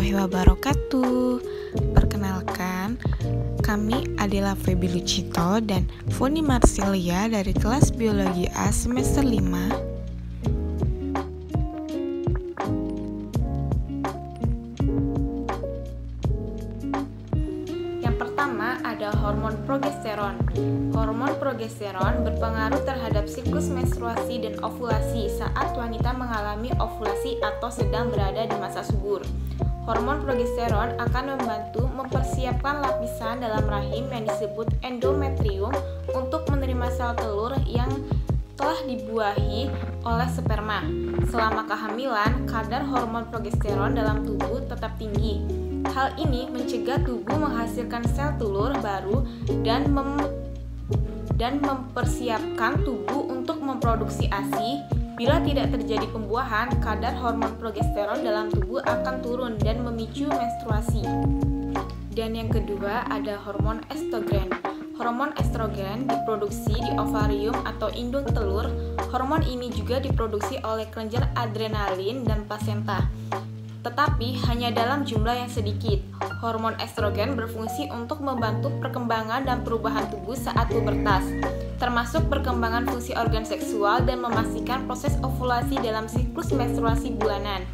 warahmatullahi wabarakatuh. Perkenalkan, kami adalah Feby Lucito dan Foni Marsilia dari kelas Biologi A semester 5. Ada hormon progesteron. Hormon progesteron berpengaruh terhadap siklus menstruasi dan ovulasi saat wanita mengalami ovulasi atau sedang berada di masa subur. Hormon progesteron akan membantu mempersiapkan lapisan dalam rahim yang disebut endometrium untuk menerima sel telur yang telah dibuahi oleh sperma. Selama kehamilan, kadar hormon progesteron dalam tubuh tetap tinggi. Hal ini mencegah tubuh menghasilkan sel telur baru dan mempersiapkan tubuh untuk memproduksi ASI. Bila tidak terjadi pembuahan, kadar hormon progesteron dalam tubuh akan turun dan memicu menstruasi. Dan yang kedua ada hormon estrogen. Hormon estrogen diproduksi di ovarium atau indung telur. Hormon ini juga diproduksi oleh kelenjar adrenalin dan plasenta, tetapi hanya dalam jumlah yang sedikit. Hormon estrogen berfungsi untuk membantu perkembangan dan perubahan tubuh saat pubertas, termasuk perkembangan fungsi organ seksual dan memastikan proses ovulasi dalam siklus menstruasi bulanan.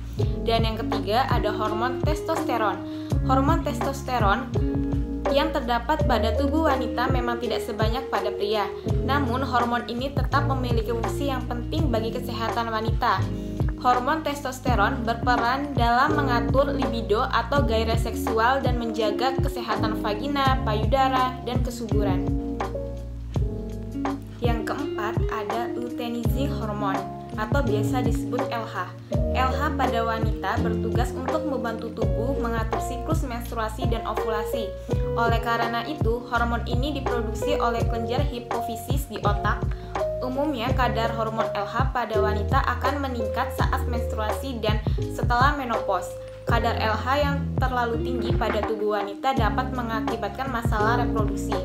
Dan yang ketiga ada hormon testosteron. Hormon testosteron yang terdapat pada tubuh wanita memang tidak sebanyak pada pria. Namun hormon ini tetap memiliki fungsi yang penting bagi kesehatan wanita. Hormon testosteron berperan dalam mengatur libido atau gairah seksual dan menjaga kesehatan vagina, payudara, dan kesuburan. Yang keempat ada luteinizing hormon atau biasa disebut LH. LH pada wanita bertugas untuk membantu tubuh mengatur siklus menstruasi dan ovulasi. Oleh karena itu, hormon ini diproduksi oleh kelenjar hipofisis di otak. Umumnya, kadar hormon LH pada wanita akan meningkat saat menstruasi dan setelah menopause. Kadar LH yang terlalu tinggi pada tubuh wanita dapat mengakibatkan masalah reproduksi.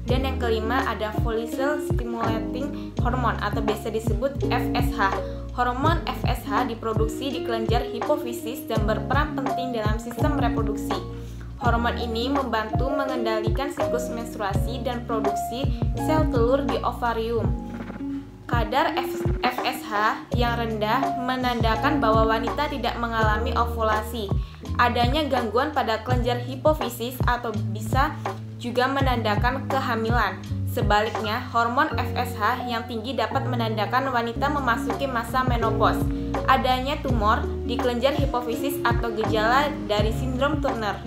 Dan yang kelima ada follicle stimulating hormone atau biasa disebut FSH. Hormon FSH diproduksi di kelenjar hipofisis dan berperan penting dalam sistem reproduksi. Hormon ini membantu mengendalikan siklus menstruasi dan produksi sel telur di ovarium. Kadar FSH yang rendah menandakan bahwa wanita tidak mengalami ovulasi. Adanya gangguan pada kelenjar hipofisis atau bisa juga menandakan kehamilan. Sebaliknya, hormon FSH yang tinggi dapat menandakan wanita memasuki masa menopause. Adanya tumor di kelenjar hipofisis atau gejala dari sindrom Turner.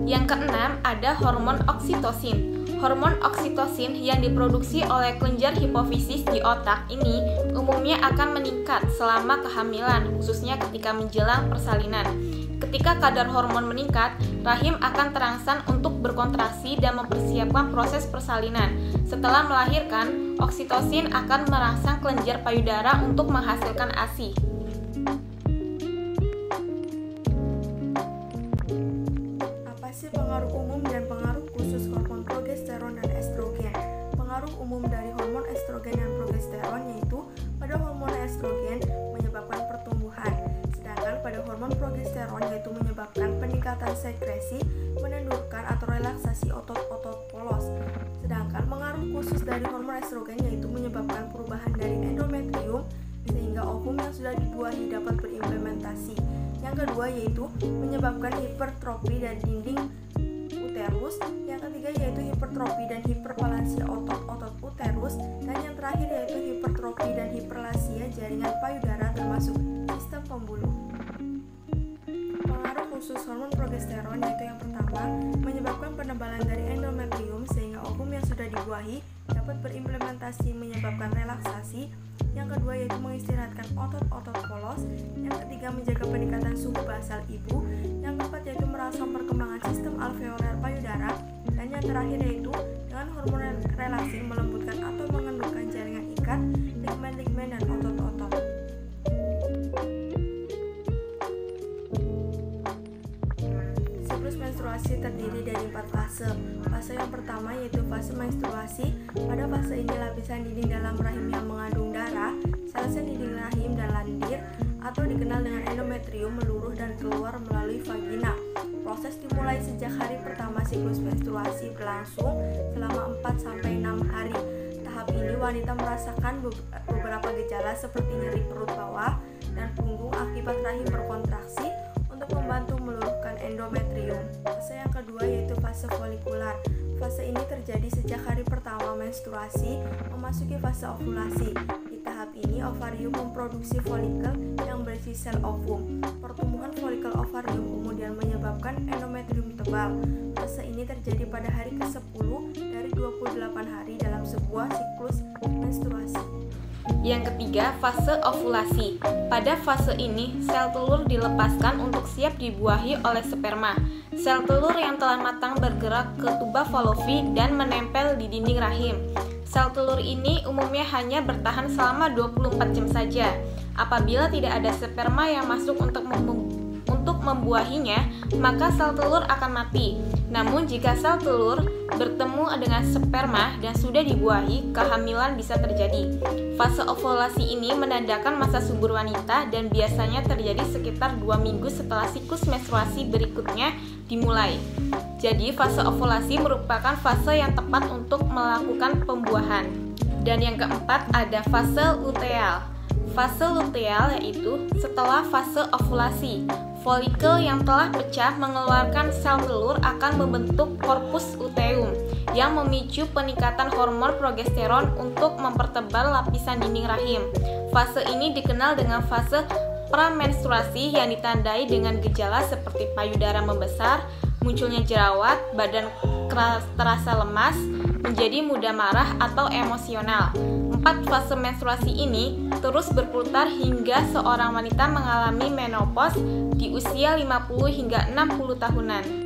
Yang keenam ada hormon oksitosin. Hormon oksitosin yang diproduksi oleh kelenjar hipofisis di otak ini umumnya akan meningkat selama kehamilan, khususnya ketika menjelang persalinan. Ketika kadar hormon meningkat, rahim akan terangsang untuk berkontraksi dan mempersiapkan proses persalinan. Setelah melahirkan, oksitosin akan merangsang kelenjar payudara untuk menghasilkan ASI. Apa sih pengaruh umum dan pengaruh khusus hormon progesteron dan estrogen? Pengaruh umum dari hormon estrogen dan progesteron yaitu pada hormon estrogen menyebabkan pertumbuhan, sedangkan pada hormon progesteron yaitu menyebabkan peningkatan sekresi, menundukkan atau relaksasi otot-otot polos. Sedangkan pengaruh khusus dari hormon estrogen yaitu menyebabkan perubahan dari endometrium sehingga ovum yang sudah dibuahi dapat berimplementasi. Yang kedua yaitu menyebabkan hipertrofi dan dinding uterus. Yang ketiga yaitu hipertrofi dan hiperplasia otot-otot uterus. Dan yang terakhir yaitu hipertrofi dan hiperplasia jaringan payudara termasuk sistem pembuluh. Pengaruh khusus hormon progesteron yaitu yang pertama menyebabkan penebalan dari endometrium sehingga ovum yang sudah dibuahi dapat berimplementasi menyebabkan relaksasi. Yang kedua yaitu mengistirahatkan otot-otot polos. Yang ketiga menjaga peningkatan suhu basal ibu. Yang keempat yaitu merangsang perkembangan sistem alveolar payudara. Dan yang terakhir yaitu dengan hormon relaksin melembutkan atau mengendurkan jaringan ikat, ligmen-ligmen dan otot-otot. Siklus menstruasi terdiri dari 4 fase. Fase yang pertama yaitu fase menstruasi. Pada fase ini lapisan dinding dalam rahim yang mengandung darah, sel-sel dinding rahim dan lendir atau dikenal dengan endometrium meluruh dan keluar melalui vagina. wanita merasakan beberapa gejala seperti nyeri perut bawah dan punggung akibat rahim berkontraksi untuk membantu meluruhkan endometrium. Fase yang kedua yaitu fase folikular. Fase ini terjadi sejak hari pertama menstruasi memasuki fase ovulasi. Di tahap ini ovarium memproduksi folikel yang berisi sel ovum. Pertumbuhan folikel ovarium kemudian menyebabkan endometrium tebal. Fase ini terjadi pada hari ke-10 dari 28 hari dalam sebuah siklus menstruasi. Yang ketiga, fase ovulasi. Pada fase ini, sel telur dilepaskan untuk siap dibuahi oleh sperma. Sel telur yang telah matang bergerak ke tuba Fallopi dan menempel di dinding rahim. Sel telur ini umumnya hanya bertahan selama 24 jam saja. Apabila tidak ada sperma yang masuk untuk membuahinya, maka sel telur akan mati. Namun jika sel telur bertemu dengan sperma dan sudah dibuahi, kehamilan bisa terjadi. Fase ovulasi ini menandakan masa subur wanita dan biasanya terjadi sekitar 2 minggu setelah siklus menstruasi berikutnya dimulai. Jadi fase ovulasi merupakan fase yang tepat untuk melakukan pembuahan. Dan yang keempat ada fase luteal. Fase luteal yaitu setelah fase ovulasi. Folikel yang telah pecah mengeluarkan sel telur akan membentuk korpus luteum yang memicu peningkatan hormon progesteron untuk mempertebal lapisan dinding rahim. Fase ini dikenal dengan fase pramenstruasi yang ditandai dengan gejala seperti payudara membesar, munculnya jerawat, badan terasa lemas, menjadi mudah marah atau emosional. 4 fase menstruasi ini terus berputar hingga seorang wanita mengalami menopause di usia 50 hingga 60 tahunan.